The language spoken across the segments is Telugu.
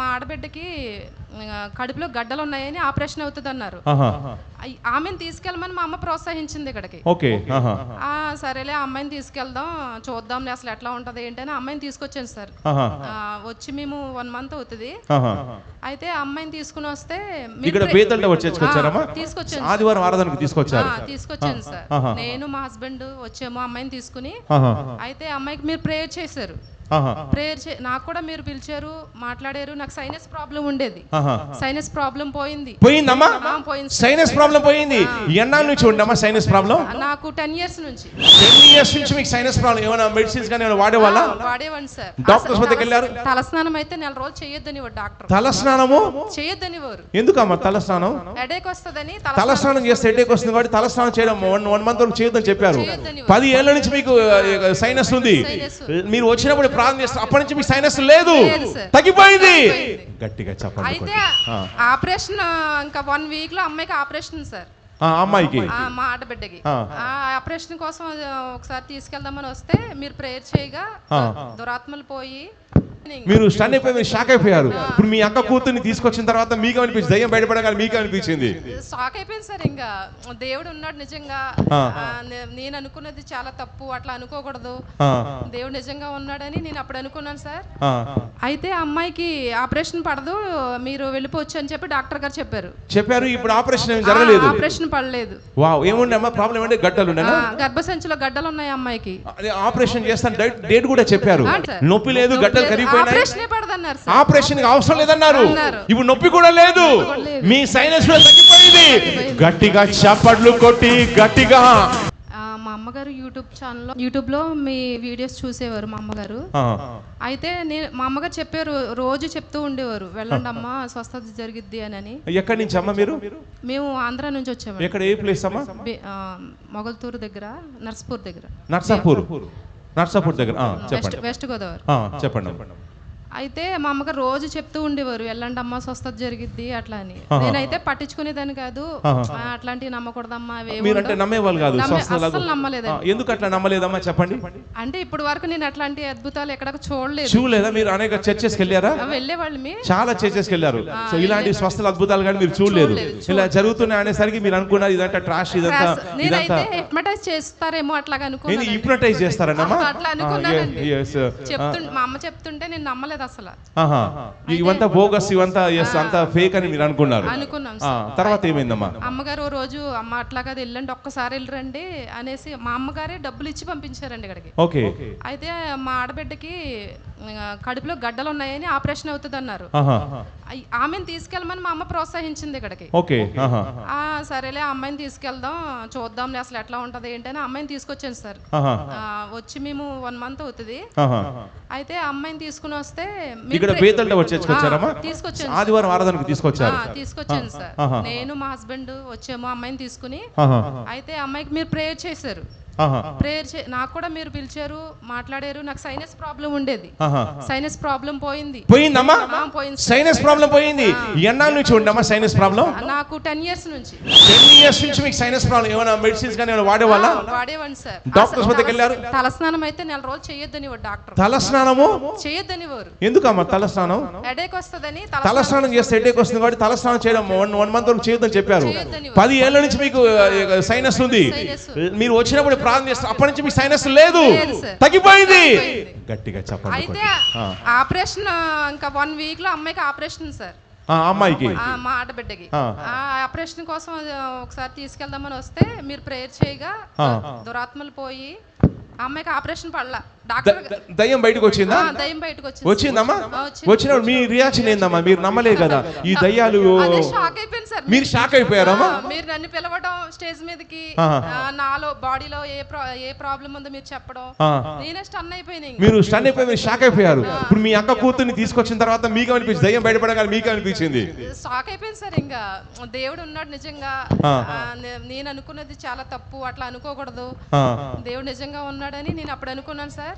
మా ఆడబిడ్డకి కడుపులో గడ్డలు ఉన్నాయని ఆపరేషన్ అవుతుంది అన్నారు. ఆమెను తీసుకెళ్ళమని మా అమ్మ ప్రోత్సహించింది ఇక్కడికి. సరేలే అమ్మాయిని తీసుకెళ్దాం, చూద్దాంలే అసలు ఎట్లా ఉంటది ఏంటని అమ్మాయిని తీసుకొచ్చాను సార్. వచ్చి మేము 1 month అవుతుంది. అయితే అమ్మాయిని తీసుకుని వస్తే తీసుకొచ్చాను సార్. నేను మా హస్బెండ్ వచ్చాము అమ్మాయిని తీసుకుని. అయితే అమ్మాయికి మీరు ప్రేయర్ చేశారు. నాకు కూడా మీరు పిలిచారు, మాట్లాడారు. నాకు సైనస్ ప్రాబ్లం ఉండేది. సైనస్ ప్రాబ్లం పోయిందమ్మా. సైనస్ ప్రాబ్లం పోయింది. ఎన్నాళ్ళ నుంచి ఉండమ్మా సైనస్ ప్రాబ్లం? నాకు 10 years నుంచి. 10 years నుంచి మీకు సైనస్ ప్రాబ్లం. ఏమైనా మెడిసిన్స్ కానీ ఏమైనా వాడేవాళ్ళా? వాడేవాడిని సార్. డాక్టర్స్ వద్దకు వెళ్ళారు? తలస్నానం అయితే 4 రోజులు చేయొద్దనివారు డాక్టర్. తలస్నానము చేయొద్దనివారు. ఎందుకమ్మా తలస్నానం? హెడేక్ వస్తుందని. తలస్నానం చేస్తే హెడేక్ వస్తుంది కాబట్టి తలస్నానం చేయడం 1 month వరకు చేయొద్దని చెప్పారు. 10 ఏళ్ల నుంచి మీకు సైనస్ ఉంది. మీరు వచ్చినప్పుడు ప్రార్థన చేస్తారు, అప్పటి నుంచి మీ సైనస్ లేదు, తగ్గిపోయింది. గట్టిగా చెప్పండి. అయితే ఆపరేషన్ ఇంకా 1 week లో అమ్మాయికి ఆపరేషన్ సార్. అమ్మాయికి మా ఆడబిడ్డకి ఆపరేషన్ కోసం ఒకసారి తీసుకెళ్దామని వస్తే మీరు ప్రేయర్ చేయగా దురాత్మలు పోయి మీరు స్టన్ అయిపోయి షాక్ అయిపోయారు. ఇప్పుడు మీ అక్క కూతుర్ని తీసుకొచ్చిన తర్వాత మీకు అనిపించింది, దయ్యం బయటపడగానే మీకు అనిపించింది? షాక్ అయిపోయింది సార్. ఇంకా దేవుడు ఉన్నాడు నిజంగా. నేను అనుకున్నది చాలా తప్పు, అట్లా అనుకోకూడదు. దేవుడు నిజంగా ఉన్నాడని నేను అప్పుడు అనుకున్నాను సార్. అయితే అమ్మాయికి ఆపరేషన్ పడదు, మీరు వెళ్ళిపోవచ్చు అని చెప్పి డాక్టర్ గారు చెప్పారు. ఇప్పుడు ఆపరేషన్ జరగలేదు? ఆపరేషన్ పడలేదు. వావ్. ఏముండే అమ్మా ప్రాబ్లం? అంటే గడ్డలు ఉండేనా? గర్భసంచిలో గడ్డలు ఉన్నాయి అమ్మాయికి. ఆపరేషన్ చేస్తాను డేట్ కూడా చెప్పారు. నొప్పి లేదు, గడ్డలు కరిగిపోయి ఆపరేషన్ అవసరం లేదన్నారు. ఇప్పుడు నొప్పి కూడా లేదు, మీ సైనస్ తగ్గిపోయింది. గట్టిగా చప్పట్లు కొట్టి గట్టిగా. మా అమ్మగారు యూట్యూబ్ లో మీ వీడియోస్ చూసేవారు మా అమ్మగారు. అయితే మా అమ్మగారు చెప్పారు, రోజు చెప్తూ ఉండేవారు, వెళ్ళండి అమ్మా స్వస్థత జరిగిద్ది అని. ఎక్కడి నుంచి అమ్మా మీరు? మేము ఆంధ్ర నుంచి వచ్చాము. ఎక్కడ? ఏ ప్లేస్ అమ్మా? మొగల్తూరు దగ్గర, నర్సాపూర్ దగ్గర. నర్సాపూర్ దగ్గర. చెప్పండి. వెస్ట్ గోదావరి. చెప్పండి. అయితే మా అమ్మగారు రోజు చెప్తూ ఉండేవారు, వెళ్ళండి అమ్మ స్వస్థత జరిగిద్ది అట్లా అని. నేనైతే పట్టించుకునేదాన్ని కాదు. అట్లాంటివి నమ్మకూడదమ్మా. నమ్మేవాళ్ళు కాదు. అసలు నమ్మలేదండి. ఎందుకు అట్లా నమ్మలేదమ్మా చెప్పండి? అంటే ఇప్పుడు వరకు నేను అట్లాంటి అద్భుతాలు ఎక్కడ చూడలేదు. చూడలేదా? మీరు అనేక చర్చెస్కి వెళ్ళారా? వెళ్ళేవాళ్ళు, చాలా చర్చెస్కి వెళ్ళారు. సో ఇలాంటి స్వస్థల అద్భుతాలు కానీ మీరు చూడలేదు. ఇలా జరుగుతున్నాయి అనేసరికి మీరు అనుకున్నారు ఇదంతా ట్రాష్, ఇదంతా హిప్నటైజ్ చేస్తారేమో అట్లాగా అనుకున్నాను. హిప్నటైజ్ చేస్తారన్నమా? అట్లా అనుకున్నానండి. మా అమ్మ చెప్తుంటే నేను నమ్మలేదు అసలు. ఇవంతా బోగస్, ఇవంతా అంతా ఫేక్ అని మీరు అనుకున్నారు. తర్వాత ఏమైందమ్మా? అమ్మగారు రోజు అమ్మ అట్లాగా వెళ్ళండి, ఒక్కసారి వెళ్ళరండి అనేసి మా అమ్మగారే డబ్బులు ఇచ్చి పంపించారండి ఇక్కడికి. అయితే మా ఆడబిడ్డకి కడుపులో గడ్డలు ఉన్నాయని ఆపరేషన్ అవుతుంది అన్నారు. ఆమెను తీసుకెళ్ళమని మా అమ్మ ప్రోత్సహించింది ఇక్కడికి. సరేలే అమ్మాయిని తీసుకెళ్దాం, చూద్దాంలే అసలు ఎట్లా ఉంటది ఏంటని అమ్మాయిని తీసుకొచ్చాను సార్. వచ్చి మేము 1 month అవుతుంది. అయితే అమ్మాయిని తీసుకుని వస్తే ఆదివారం ఆరాధనకు తీసుకొచ్చాను సార్. నేను మా హస్బెండ్ వచ్చాము అమ్మాయిని తీసుకుని. అయితే అమ్మాయికి మీరు ప్రేయర్ చేశారు. నాకు కూడా మీరు పిలిచారు, మాట్లాడారు. నాకు సైనస్ ప్రాబ్లం ఉండేది. సైనస్ ప్రాబ్లం పోయిందమ్మా. సైనస్ ప్రాబ్లం పోయింది. ఎన్నాళ్ళ నుంచి ఉండమ్మా సైనస్ ప్రాబ్లం? నాకు 10 years నుంచి. 10 years నుంచి మీకు సైనస్ ప్రాబ్లం. ఏమైనా మెడిసిన్స్ కానీ ఏమైనా వాడేవాళ్ళా? వాడేవాడిని సార్. డాక్టర్స్ వద్దకు వెళ్ళారు? తలస్నానం అయితే 4 రోజులు చేయొద్దనివారు డాక్టర్. తలస్నానము చేయొద్దనివారు. ఎందుకమ్మా తలస్నానం? హెడేక్ వస్తుందని. తలస్నానం చేస్తే హెడేక్ వస్తుంది కాబట్టి తలస్నానం చేయడం 1 month వరకు చేయొద్దని చెప్పారు. 10 ఏళ్ల నుంచి మీకు సైనస్ ఉంది. మీరు వచ్చినప్పుడు ప్రార్థన చేస్తారు, అప్పటి నుంచి మీ సైనస్ లేదు, తగ్గిపోయింది. గట్టిగా చెప్పండి. అయితే ఆపరేషన్ ఇంకా 1 week లో అమ్మాయికి ఆపరేషన్ సార్. అమ్మాయికి మా ఆడబిడ్డకి ఆపరేషన్ కోసం ఒకసారి తీసుకెళ్దామని వస్తే మీరు ప్రేయర్ చేయగా దురాత్మలు పోయి అమ్మాయికి ఆపరేషన్ పడలా. దయ్యం బయటకు వచ్చిందా? దయ్యం బయటకు వచ్చిందమ్మా. వచ్చినప్పుడు మీ రియాక్షన్ ఏందమ్మా? మీరు నమ్మలేదు కదా ఈ దయ్యాలు. మీరు షాక్ అయిపోయారమ్మా? మీరు నన్ను పిలవడం స్టేజ్ మీదకి, నాలో బాడీలో ఏ ప్రాబ్లం ఉందో మీరు చెప్పడం, నేనే స్టన్ అయిపోయినా. మీరు స్టన్ అయిపోయి మీరు షాక్ అయిపోయారు. ఇప్పుడు మీ అక్క కూతుర్ని తీసుకొచ్చిన తర్వాత మీకు అనిపించింది, దయ్యం బయటపడగానే మీకు అనిపించింది? షాక్ అయిపోయింది సార్. ఇంకా దేవుడు ఉన్నాడు నిజంగా. నేను అనుకున్నది చాలా తప్పు, అట్లా అనుకోకూడదు. దేవుడు నిజంగా ఉన్నాడని నేను అప్పుడు అనుకున్నాను సార్.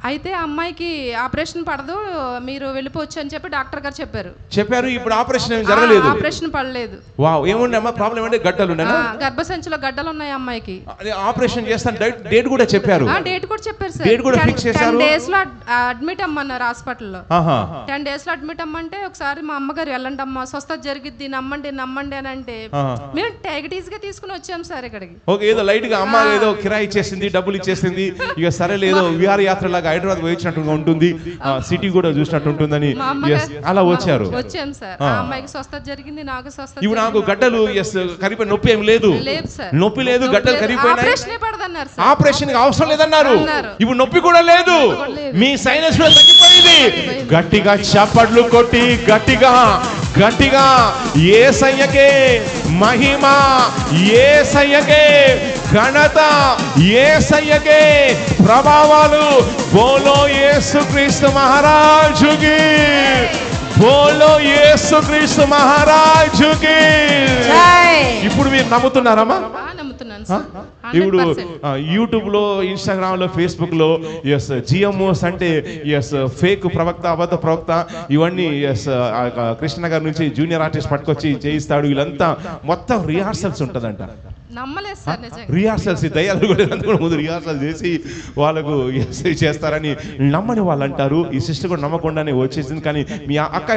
అయితే అమ్మాయికి ఆపరేషన్ పడదు, మీరు వెళ్ళిపోవచ్చు అని చెప్పి డాక్టర్ గారు చెప్పారు. ఇప్పుడు ఆపరేషన్ జరగలేదు? ఆపరేషన్ పడలేదు. పర్లేదు. వావ్, ఏముండే అమ్మా ప్రాబ్లం? ఏంటి? గడ్డలు ఉండేనా? గర్భసంచిలో గడ్డలు ఉన్నాయి అమ్మాయికి. ఆపరేషన్ చేస్తాను డేట్ కూడా చెప్పారు. డేట్ కూడా చెప్పారు సార్. డేట్ కూడా ఫిక్స్ చేశారు. 10 days లో అడ్మిట్ అమ్మన్నారు హాస్పిటల్లో. 10 days లో అడ్మిట్ అమ్మంటే ఒకసారి మా అమ్మగారు వెళ్ళండి అమ్మా స్వస్థత జరిగిద్ది నమ్మండి నమ్మండి అని అంటే మేము టైగటీస్ గా తీసుకుని వచ్చాం సార్ ఇక్కడికి. ఓకే, ఏదో లైట్ గా అమ్మ ఏదో కిరాయి ఇచ్చేసింది, డబ్బులు ఇచ్చేసింది, ఇక సరే లేదో విహార యాత్ర లాగా హైదరాబాద్ పోయించినట్టుగా ఉంటుంది, సిటీ కూడా చూసినట్టు ఉంటుందని అలా వచ్చారు. వచ్చాం సార్. ఆ అమ్మాయికి స్వస్థత జరిగింది, నాకు స్వస్థత. ఇప్పుడు నాకు గడ్డలు కరిపోయి నొప్పి ఏం లేదు, నొప్పి లేదు, గడ్డలు కరిగిపోయినాయి, ఆపరేషన్ అవసరం లేదన్నారు. ఇప్పుడు నొప్పి కూడా లేదు, మీ సైనస్ తగ్గిపోయింది. గట్టిగా చప్పట్లు కొట్టి గట్టిగా గట్టిగా యేసయ్యకే మహిమ, యేసయ్యకే ఘనత, యేసయ్యకే ప్రభావాలు. బోలో యేసుక్రీస్తు మహారాజుకి, బోలో యేసుక్రీస్తు మహారాజుకి. ఇప్పుడు మీరు నమ్ముతున్నారమ్మా? ఇప్పుడు యూట్యూబ్ లో, ఇన్స్టాగ్రామ్ లో, ఫేస్బుక్ లో జిఎంఓస్ అంటే ఫేక్ ప్రవక్త, అబద్ధ ప్రవక్త, ఇవన్నీ కృష్ణ గారి నుంచి జూనియర్ ఆర్టిస్ట్ పట్టుకొచ్చి చేయిస్తాడు. వీళ్ళంతా మొత్తం రిహార్సల్స్ ఉంటదంట. నమ్మలేదు సార్ నిజంగా. రిహార్సల్స్ దయ్యాలు కూడా ముందు రిహార్సల్ చేసి వాళ్ళకు చేస్తారని నమ్మని వాళ్ళు అంటారు. ఈ సిస్టర్ కూడా నమ్మకుండానే వచ్చేసింది. కానీ మీ అక్క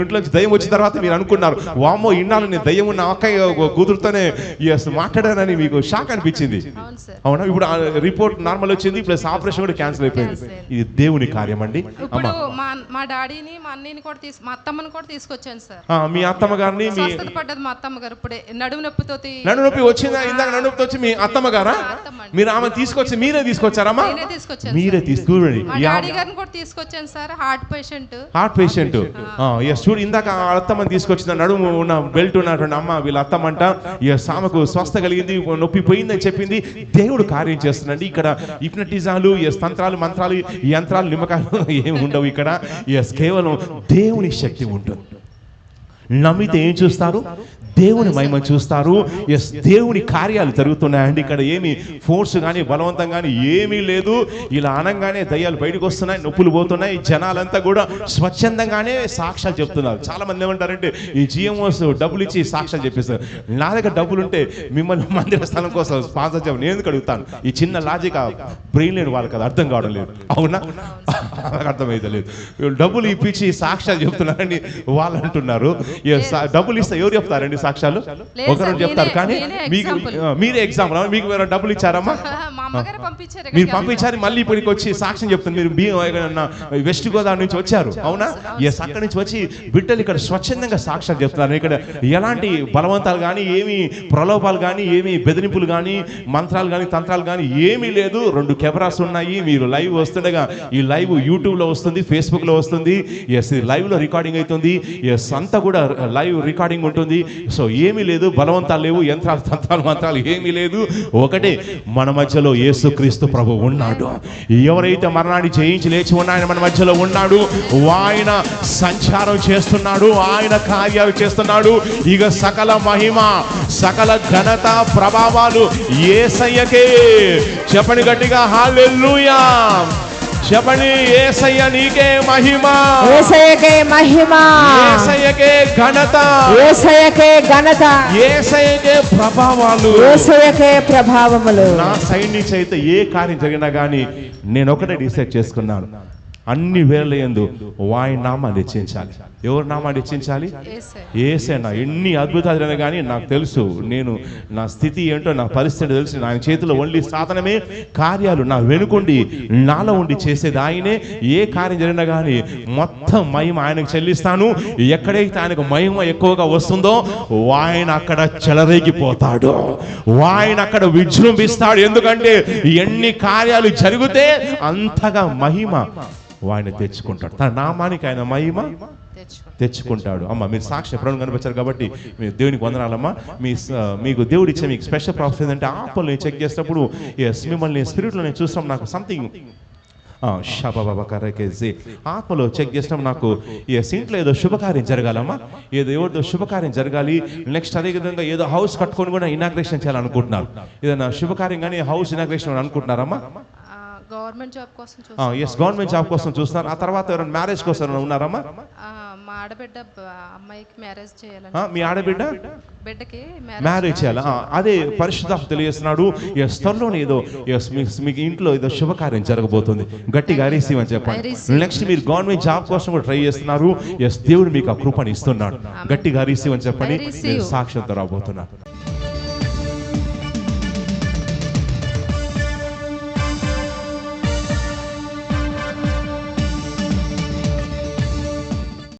ఇంట్లో దయ్యం వచ్చిన తర్వాత మీరు అనుకున్నారు, వామ్మో ఇన్నాళ్ళు నేను దయ్యం ఉన్న అక్క కూతురుతోనే మాట్లాడానని మీకు షాక్ అనిపించింది. అవునా? ఇప్పుడు రిపోర్ట్ నార్మల్ వచ్చింది, ప్లస్ ఆపరేషన్ కూడా క్యాన్సిల్ అయిపోయింది. ఇది దేవుని కార్యం అండి. ఇప్పుడు మా డాడీని, మా అన్నయ్యని కూడా మా అత్తమ్మని కూడా తీసుకొచ్చాను సార్. మీ అత్తమ్మ గారిని పడ్డది మా అత్తమ్మ గారు ఇప్పుడే నడుము నొప్పితో. నడుము నొప్పి వచ్చిందా? ఇందాక నడుపుతో వచ్చి మీ అత్తమ్మ గారా? మీరు ఆమె తీసుకొచ్చి మీరే తీసుకొచ్చారమ్మా? మీరే తీసుకురండి. తీసుకొచ్చాను sir. Heart patient. Heart patient. చూడు, ఇందాక అత్తమ్మని తీసుకొచ్చిన నడుము ఉన్న బెల్ట్ ఉన్నటువంటి అమ్మ వీళ్ళ అత్తమ్మంట. ఆమెకు స్వస్థ కలిగింది, నొప్పి పోయిందని చెప్పింది. దేవుడు కార్యం చేస్తున్నాడు ఇక్కడ. హిప్నటిజాలు, తంత్రాలు, మంత్రాలు, యంత్రాలు, నిమ్మకాయలు ఏమి ఉండవు ఇక్కడ. కేవలం దేవుని శక్తి ఉంటుంది. నమ్మితే ఏం చూస్తారు? దేవుని మహిమ చూస్తారు. దేవుని కార్యాలు జరుగుతున్నాయండి ఇక్కడ. ఏమి ఫోర్స్ కానీ బలవంతం కానీ ఏమీ లేదు. ఇలా అనగానే దయ్యాలు బయటకు వస్తున్నాయి, నొప్పులు పోతున్నాయి. జనాలంతా కూడా స్వచ్ఛందంగానే సాక్ష్యాలు చెప్తున్నారు. చాలా మంది ఏమంటారంటే ఈ జిఎంఓస్ డబ్బులు ఇచ్చి సాక్ష్యాలు చెప్పిస్తారు. నా దగ్గర డబ్బులు ఉంటే మిమ్మల్ని మందిర స్థలం కోసం స్పాన్సర్ చేయమని నేను ఎందుకు అడుగుతాను? ఈ చిన్న లాజిక్ బ్రెయిన్ లేని వాళ్ళకి అది అర్థం కావడం లేదు. అవునా? అర్థమైతే లేదు. డబ్బులు ఇప్పించి సాక్ష్యాలు చెప్తున్నారని వాళ్ళు అంటున్నారు. డబ్బులు ఇస్తే ఎవరు చెప్తారండి సాక్ష్యాలు? ఒకరు చెప్తారు. కానీ మీకు మీరే ఎగ్జాంపుల్. మీకు డబ్బులు ఇచ్చారమ్మా? మీరు పంపించారు, మళ్ళీ ఇప్పటికి వచ్చి సాక్ష్యం చెప్తారు. మీరు వెస్ట్ గోదావరి నుంచి వచ్చారు, అవునా? అక్కడి నుంచి వచ్చి బిడ్డలు ఇక్కడ స్వచ్ఛందంగా సాక్ష్యాలు చెప్తున్నారు. ఇక్కడ ఎలాంటి బలవంతాలు కానీ, ఏమి ప్రలోభాలు కానీ, ఏమి బెదిరింపులు కానీ, మంత్రాలు కానీ, తంత్రాలు కానీ ఏమీ లేదు. 2 కెమెరాస్ ఉన్నాయి. మీరు లైవ్ వస్తుండగా ఈ లైవ్ యూట్యూబ్ లో వస్తుంది, ఫేస్బుక్ లో వస్తుంది. లైవ్ లో రికార్డింగ్ అవుతుంది. అంతా కూడా లైవ్ రికార్డింగ్ ఉంటుంది. సో ఏమీ లేదు, బలవంతాలు లేవు, యంత్రాలు, తంత్రాలు, మంత్రాలు ఏమీ లేదు. ఒకటే, మన మధ్యలో యేసుక్రీస్తు ప్రభు ఉన్నాడు. ఎవరైతే మరణాన్ని జయించి లేచి ఉన్నాయని మన మధ్యలో ఉన్నాడు. ఆయన సంచారం చేస్తున్నాడు, ఆయన కార్యాలు చేస్తున్నాడు. ఇక సకల మహిమ, సకల ఘనత, ప్రభావాలు యేసయ్యకే. చెప్పండి గట్టిగా, హల్లెలూయా. చెప్పండి, యేసయ్య నీకే మహిమ, యేసయ్యకే మహిమ, యేసయ్యకే ఘనత, యేసయ్యకే ఘనత, యేసయ్యకే ప్రభావాలు, యేసయ్యకే ప్రభావములు. నా సైడ్ నుంచి అయితే ఏ కార్యం జరిగినా కానీ నేను ఒకటే డిసైడ్ చేసుకున్నాను, అన్ని వేళల యందు ఆయన నామాన్ని హెచ్చించాలి. ఎవరు నామాన్ని హెచ్చించాలి? యేసయ్య. ఎన్ని అద్భుతాలు జరిగినా కానీ నాకు తెలుసు, నేను నా స్థితి ఏంటో, నా పరిస్థితి తెలుసు. ఆయన చేతిలో ఓన్లీ సాధనమే కార్యాలు. నా వెనుకుండి నాలో ఉండి చేసేది ఆయనే. ఏ కార్యం జరిగినా కానీ మొత్తం మహిమ ఆయనకు చెల్లిస్తాను. ఎక్కడైతే ఆయనకు మహిమ ఎక్కువగా వస్తుందో ఆయన అక్కడ చెలరేగిపోతాడు, ఆయన అక్కడ విజృంభిస్తాడు. ఎందుకంటే ఎన్ని కార్యాలు జరిగితే అంతగా మహిమ ఆయన తెచ్చుకుంటాడు. తన నామానికి ఆయన మహిమ తెచ్చుకుంటాడు. అమ్మ, మీరు సాక్షి ఎప్పుడైనా కనిపించారు కాబట్టి మీరు దేవునికి వందనాలమ్మా. మీకు దేవుడు ఇచ్చే మీకు స్పెషల్ ప్రాఫిట్ ఏంటంటే ఆత్మలో చెక్ చేసినప్పుడు మిమ్మల్ని స్పిరిట్లో నేను చూస్తాం, నాకు సంథింగ్ ఆత్మలో చెక్ చేసినప్పుడు నాకు ఇంట్లో ఏదో శుభకార్యం జరగాలమ్మా, ఎవరిదో శుభకార్యం జరగాలి. నెక్స్ట్ అదే విధంగా ఏదో హౌస్ కట్టుకొని కూడా ఇనాగ్రేషన్ చేయాలనుకుంటున్నారు. ఏదైనా శుభకార్యం కానీ హౌస్ ఇనాగ్రేషన్ అనుకుంటున్నారమ్మా? గవర్నమెంట్ జాబ్ కోసం గవర్నమెంట్ జాబ్ కోసం చూస్తున్నారు. ఆ తర్వాత ఎవరైనా మ్యారేజ్ కోసం ఉన్నారమ్మా? మా ఆడబిడ్డ అమ్మాయికి మ్యారేజ్ చేయాలని. మీ ఆడబిడ్డ బిడ్డకి మ్యారేజ్ చేయాలి. అదే పరిశుద్ధాత్మ తెలియజేస్తున్నాడు. ఎస్ త్వరలోనే ఏదో మీకు ఇంట్లో ఏదో శుభకార్యం జరగబోతుంది. గట్టిగా రిసీవ్ అని చెప్పండి. నెక్స్ట్ మీరు గవర్నమెంట్ జాబ్ కోసం కూడా ట్రై చేస్తున్నారు. ఎస్ దేవుడు మీకు ఆ కృపను ఇస్తున్నాడు. గట్టిగా రిసీవ్ అని చెప్పండి. సాక్ష్యంతో రాబోతున్నారు.